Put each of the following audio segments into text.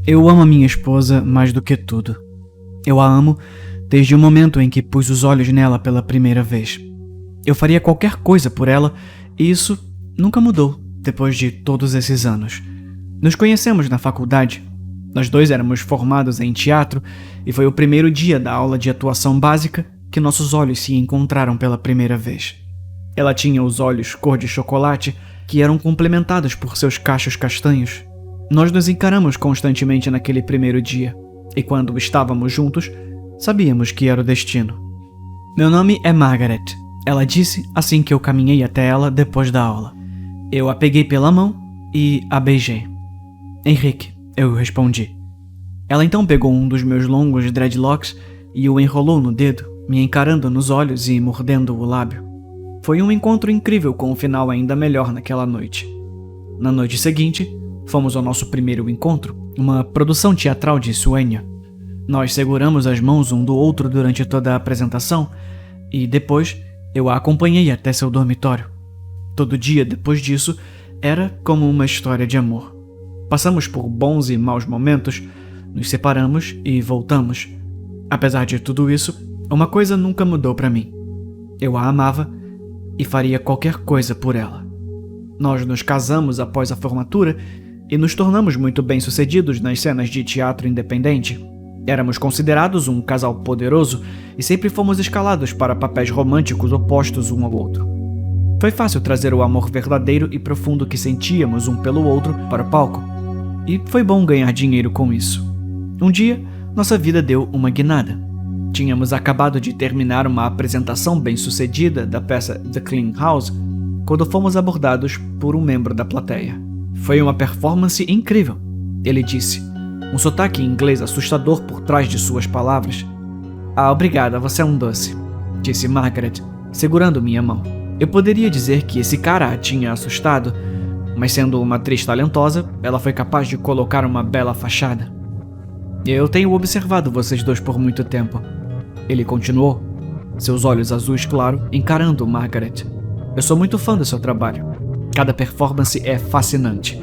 Eu amo a minha esposa mais do que tudo. Eu a amo desde o momento em que pus os olhos nela pela primeira vez. Eu faria qualquer coisa por ela e isso nunca mudou depois de todos esses anos. Nos conhecemos na faculdade. Nós dois éramos formados em teatro e foi o primeiro dia da aula de atuação básica que nossos olhos se encontraram pela primeira vez. Ela tinha os olhos cor de chocolate que eram complementados por seus cachos castanhos. Nós nos encaramos constantemente naquele primeiro dia, e quando estávamos juntos, sabíamos que era o destino. Meu nome é Margaret, ela disse assim que eu caminhei até ela depois da aula. Eu a peguei pela mão e a beijei. Henrique, eu respondi. Ela então pegou um dos meus longos dreadlocks e o enrolou no dedo, me encarando nos olhos e mordendo o lábio. Foi um encontro incrível com um final ainda melhor naquela noite. Na noite seguinte, fomos ao nosso primeiro encontro, uma produção teatral de Suênia. Nós seguramos as mãos um do outro durante toda a apresentação e depois eu a acompanhei até seu dormitório. Todo dia depois disso era como uma história de amor. Passamos por bons e maus momentos, nos separamos e voltamos. Apesar de tudo isso, uma coisa nunca mudou para mim. Eu a amava e faria qualquer coisa por ela. Nós nos casamos após a formatura e nos tornamos muito bem-sucedidos nas cenas de teatro independente. Éramos considerados um casal poderoso e sempre fomos escalados para papéis românticos opostos um ao outro. Foi fácil trazer o amor verdadeiro e profundo que sentíamos um pelo outro para o palco. E foi bom ganhar dinheiro com isso. Um dia, nossa vida deu uma guinada. Tínhamos acabado de terminar uma apresentação bem-sucedida da peça The Clean House quando fomos abordados por um membro da plateia. Foi uma performance incrível, ele disse, um sotaque inglês assustador por trás de suas palavras. Ah, obrigada, você é um doce, disse Margaret, segurando minha mão. Eu poderia dizer que esse cara a tinha assustado, mas sendo uma atriz talentosa, ela foi capaz de colocar uma bela fachada. Eu tenho observado vocês dois por muito tempo, ele continuou, seus olhos azuis claro encarando Margaret. Eu sou muito fã do seu trabalho. Cada performance é fascinante.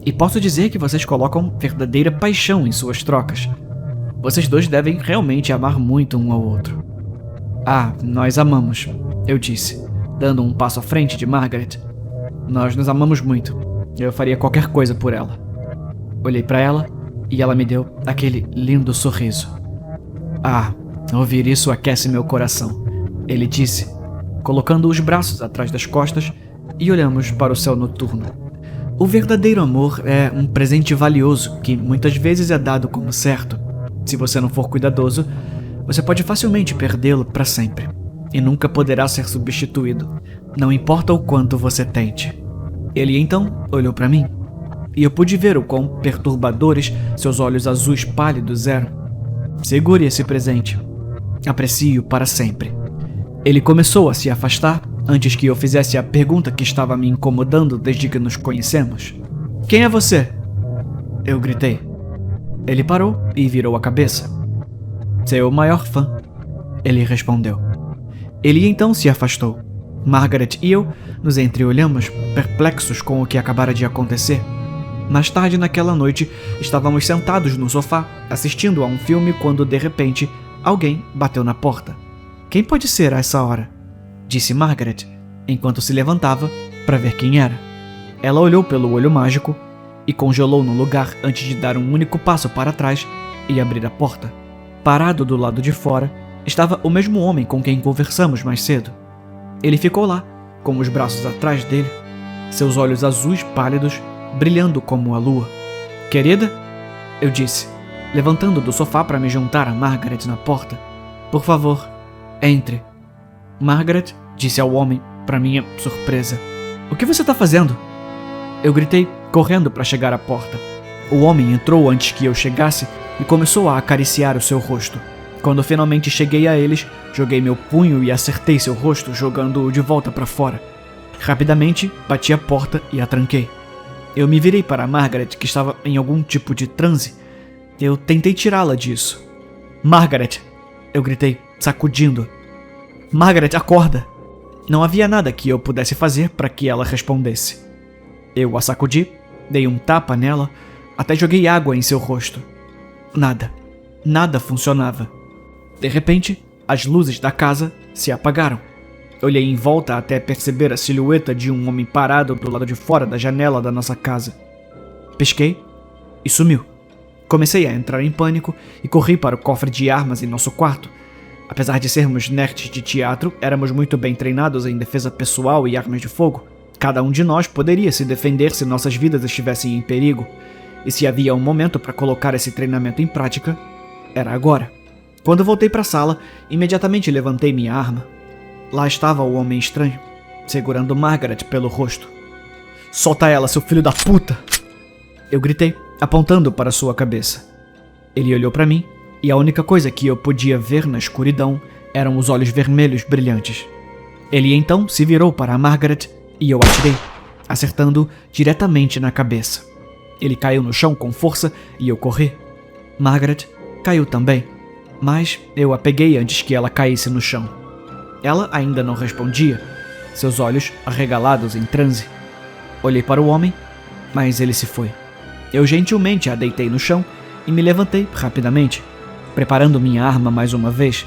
E posso dizer que vocês colocam verdadeira paixão em suas trocas. Vocês dois devem realmente amar muito um ao outro. Ah, nós amamos, eu disse, dando um passo à frente de Margaret. Nós nos amamos muito. Eu faria qualquer coisa por ela. Olhei para ela e ela me deu aquele lindo sorriso. Ah, ouvir isso aquece meu coração, ele disse, colocando os braços atrás das costas e olhamos para o céu noturno. O verdadeiro amor é um presente valioso que muitas vezes é dado como certo. Se você não for cuidadoso, você pode facilmente perdê-lo para sempre e nunca poderá ser substituído, não importa o quanto você tente. Ele então olhou para mim e eu pude ver o quão perturbadores seus olhos azuis pálidos eram. Segure esse presente. Aprecie-o para sempre. Ele começou a se afastar antes que eu fizesse a pergunta que estava me incomodando desde que nos conhecemos. Quem é você? Eu gritei. Ele parou e virou a cabeça. Seu maior fã, ele respondeu. Ele então se afastou. Margaret e eu nos entreolhamos, perplexos com o que acabara de acontecer. Mais tarde naquela noite, estávamos sentados no sofá, assistindo a um filme quando, de repente, alguém bateu na porta. Quem pode ser a essa hora? Disse Margaret, enquanto se levantava para ver quem era. Ela olhou pelo olho mágico e congelou no lugar antes de dar um único passo para trás e abrir a porta. Parado do lado de fora, estava o mesmo homem com quem conversamos mais cedo. Ele ficou lá, com os braços atrás dele, seus olhos azuis pálidos brilhando como a lua. Querida, eu disse, levantando do sofá para me juntar a Margaret na porta. Por favor, entre. Margaret disse ao homem, para minha surpresa. O que você está fazendo? Eu gritei, correndo para chegar à porta. O homem entrou antes que eu chegasse e começou a acariciar o seu rosto. Quando finalmente cheguei a eles, joguei meu punho e acertei seu rosto, jogando-o de volta para fora. Rapidamente, bati a porta e a tranquei. Eu me virei para Margaret, que estava em algum tipo de transe. Eu tentei tirá-la disso. Margaret! Eu gritei, sacudindo. Margaret, acorda! Não havia nada que eu pudesse fazer para que ela respondesse. Eu a sacudi, dei um tapa nela, Até joguei água em seu rosto. Nada. Nada funcionava. De repente, as luzes da casa se apagaram. Olhei em volta até perceber a silhueta de um homem parado do lado de fora da janela da nossa casa. Pisquei e sumiu. Comecei a entrar em pânico e corri para o cofre de armas em nosso quarto. Apesar de sermos nerds de teatro, éramos muito bem treinados em defesa pessoal e armas de fogo. Cada um de nós poderia se defender se nossas vidas estivessem em perigo. E se havia um momento para colocar esse treinamento em prática, era agora. Quando voltei para a sala, imediatamente levantei minha arma. Lá estava o homem estranho, segurando Margaret pelo rosto. "Solta ela, seu filho da puta!" Eu gritei, apontando para sua cabeça. Ele olhou para mim, e a única coisa que eu podia ver na escuridão eram os olhos vermelhos brilhantes. Ele então se virou para Margaret e eu atirei, acertando diretamente na cabeça. Ele caiu no chão com força e eu corri. Margaret caiu também, mas eu a peguei antes que ela caísse no chão. Ela ainda não respondia, seus olhos arregalados em transe. Olhei para o homem, mas ele se foi. Eu gentilmente a deitei no chão e me levantei rapidamente, preparando minha arma mais uma vez.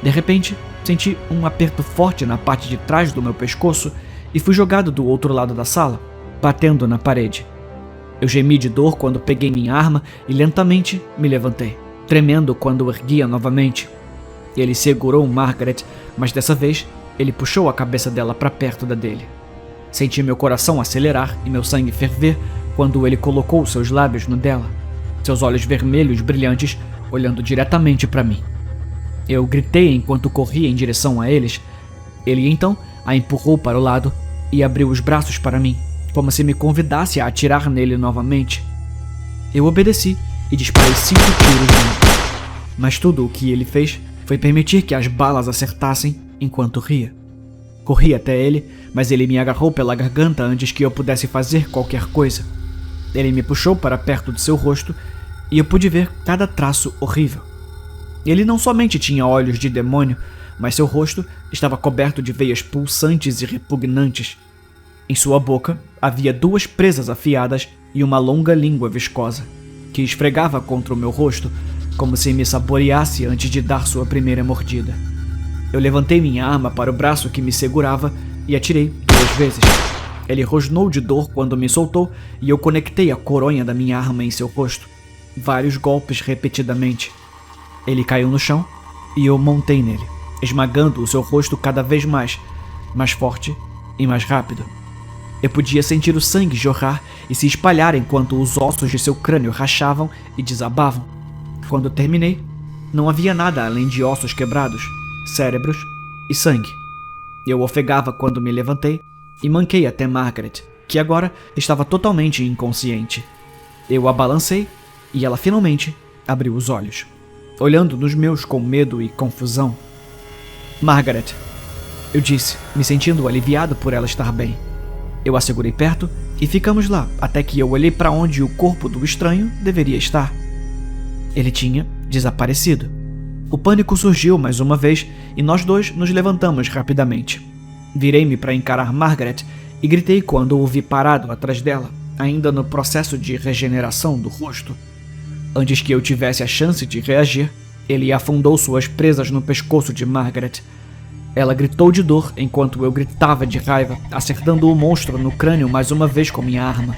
De repente, senti um aperto forte na parte de trás do meu pescoço e fui jogado do outro lado da sala, batendo na parede. Eu gemi de dor quando peguei minha arma e lentamente me levantei, tremendo quando erguia novamente. Ele segurou Margaret, mas dessa vez ele puxou a cabeça dela para perto da dele. Senti meu coração acelerar e meu sangue ferver quando ele colocou seus lábios no dela, seus olhos vermelhos brilhantes olhando diretamente para mim. Eu gritei enquanto corria em direção a eles. Ele então a empurrou para o lado e abriu os braços para mim, como se me convidasse a atirar nele novamente. Eu obedeci e disparei 5 tiros nele. Mas tudo o que ele fez foi permitir que as balas acertassem enquanto ria. Corri até ele, mas ele me agarrou pela garganta antes que eu pudesse fazer qualquer coisa. Ele me puxou para perto de seu rosto e eu pude ver cada traço horrível. Ele não somente tinha olhos de demônio, mas seu rosto estava coberto de veias pulsantes e repugnantes. Em sua boca havia 2 presas afiadas e uma longa língua viscosa, que esfregava contra o meu rosto, como se me saboreasse antes de dar sua primeira mordida. Eu levantei minha arma para o braço que me segurava e atirei 2 vezes. Ele rosnou de dor quando me soltou e eu conectei a coronha da minha arma em seu rosto. Vários golpes repetidamente. Ele caiu no chão e eu montei nele, esmagando o seu rosto cada vez mais forte e mais rápido. Eu podia sentir o sangue jorrar e se espalhar enquanto os ossos de seu crânio rachavam e desabavam. Quando terminei, não havia nada além de ossos quebrados, cérebros e sangue. Eu ofegava quando me levantei e manquei até Margaret, que agora estava totalmente inconsciente. Eu a balancei e ela finalmente abriu os olhos, olhando nos meus com medo e confusão. "Margaret", eu disse, me sentindo aliviado por ela estar bem. Eu a segurei perto e ficamos lá até que eu olhei para onde o corpo do estranho deveria estar. Ele tinha desaparecido. O pânico surgiu mais uma vez e nós dois nos levantamos rapidamente. Virei-me para encarar Margaret e gritei quando o vi parado atrás dela, ainda no processo de regeneração do rosto. Antes que eu tivesse a chance de reagir, ele afundou suas presas no pescoço de Margaret. Ela gritou de dor enquanto eu gritava de raiva, acertando o monstro no crânio mais uma vez com minha arma.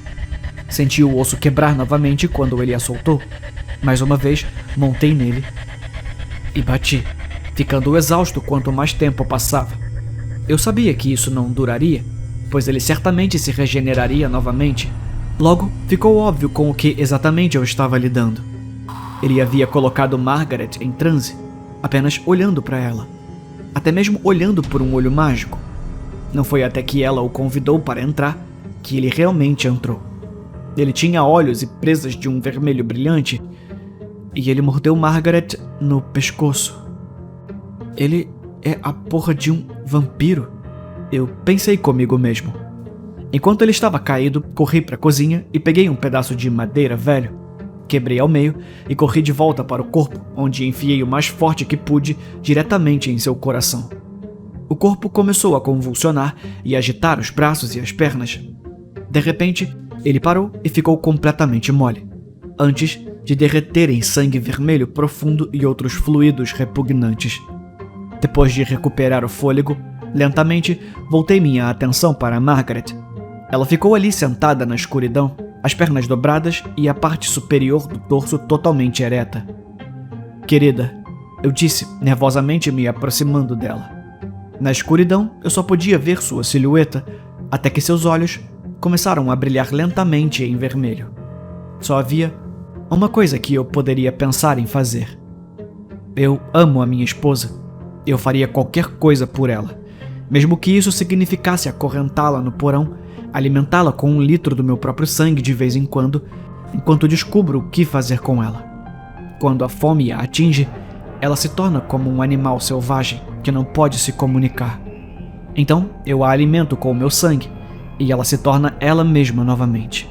Senti o osso quebrar novamente quando ele a soltou. Mais uma vez, montei nele e bati, ficando exausto quanto mais tempo passava. Eu sabia que isso não duraria, pois ele certamente se regeneraria novamente. Logo, ficou óbvio com o que exatamente eu estava lidando. Ele havia colocado Margaret em transe, apenas olhando para ela. Até mesmo olhando por um olho mágico. Não foi até que ela o convidou para entrar que ele realmente entrou. Ele tinha olhos e presas de um vermelho brilhante, e ele mordeu Margaret no pescoço. Ele é a porra de um vampiro, eu pensei comigo mesmo. Enquanto ele estava caído, corri para a cozinha e peguei um pedaço de madeira velho. Quebrei ao meio e corri de volta para o corpo, onde enfiei o mais forte que pude diretamente em seu coração. O corpo começou a convulsionar e agitar os braços e as pernas. De repente, Ele parou e ficou completamente mole, antes de derreter em sangue vermelho profundo e outros fluidos repugnantes. Depois de recuperar o fôlego, lentamente voltei minha atenção para Margaret. Ela ficou ali sentada na escuridão, as pernas dobradas e a parte superior do torso totalmente ereta. "Querida", eu disse, nervosamente me aproximando dela. Na escuridão, eu só podia ver sua silhueta, até que seus olhos começaram a brilhar lentamente em vermelho. Só havia uma coisa que eu poderia pensar em fazer. Eu amo a minha esposa. Eu faria qualquer coisa por ela, mesmo que isso significasse acorrentá-la no porão, alimentá-la com 1 litro do meu próprio sangue de vez em quando, enquanto descubro o que fazer com ela. Quando a fome a atinge, ela se torna como um animal selvagem que não pode se comunicar. Então, eu a alimento com o meu sangue, e ela se torna ela mesma novamente.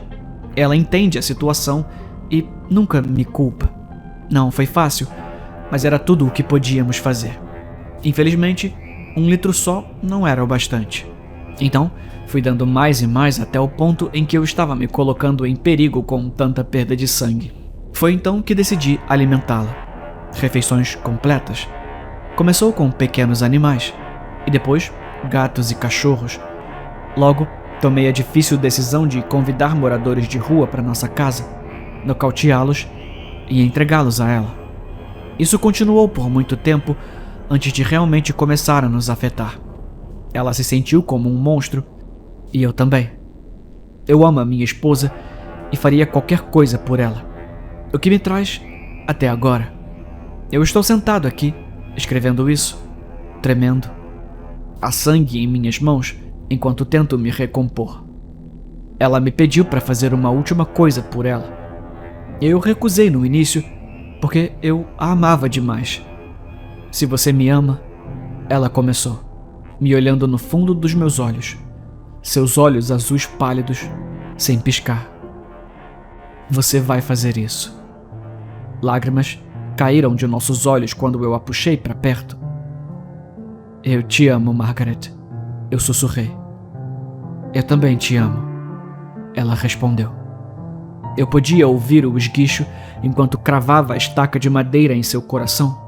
Ela entende a situação e nunca me culpa. Não foi fácil, mas era tudo o que podíamos fazer. Infelizmente, 1 litro só não era o bastante. Então, fui dando mais e mais até o ponto em que eu estava me colocando em perigo com tanta perda de sangue. Foi então que decidi alimentá-la. Refeições completas. Começou com pequenos animais, e depois gatos e cachorros. Logo, tomei a difícil decisão de convidar moradores de rua para nossa casa, nocauteá-los e entregá-los a ela. Isso continuou por muito tempo antes de realmente começar a nos afetar. Ela se sentiu como um monstro, e eu também. Eu amo a minha esposa e faria qualquer coisa por ela. O que me traz até agora. Eu estou sentado aqui, escrevendo isso, tremendo. Há sangue em minhas mãos enquanto tento me recompor. Ela me pediu para fazer uma última coisa por ela. Eu recusei no início, porque eu a amava demais. "Se você me ama", ela começou, me olhando no fundo dos meus olhos, seus olhos azuis pálidos, sem piscar. "Você vai fazer isso." Lágrimas caíram de nossos olhos quando eu a puxei para perto. "Eu te amo, Margaret", eu sussurrei. "Eu também te amo", ela respondeu. Eu podia ouvir o esguicho enquanto cravava a estaca de madeira em seu coração.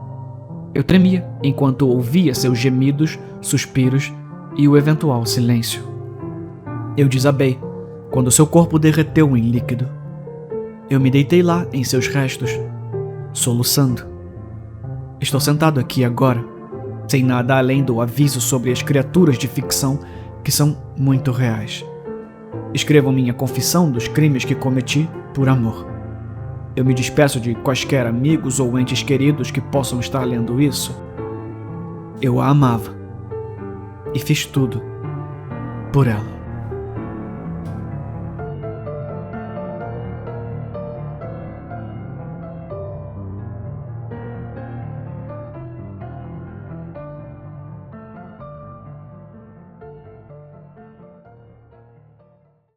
Eu tremia enquanto ouvia seus gemidos, suspiros e o eventual silêncio. Eu desabei quando seu corpo derreteu em líquido. Eu me deitei lá em seus restos, soluçando. Estou sentado aqui agora, sem nada além do aviso sobre as criaturas de ficção que são muito reais. Escrevo minha confissão dos crimes que cometi por amor. Eu me despeço de quaisquer amigos ou entes queridos que possam estar lendo isso. Eu a amava e fiz tudo por ela.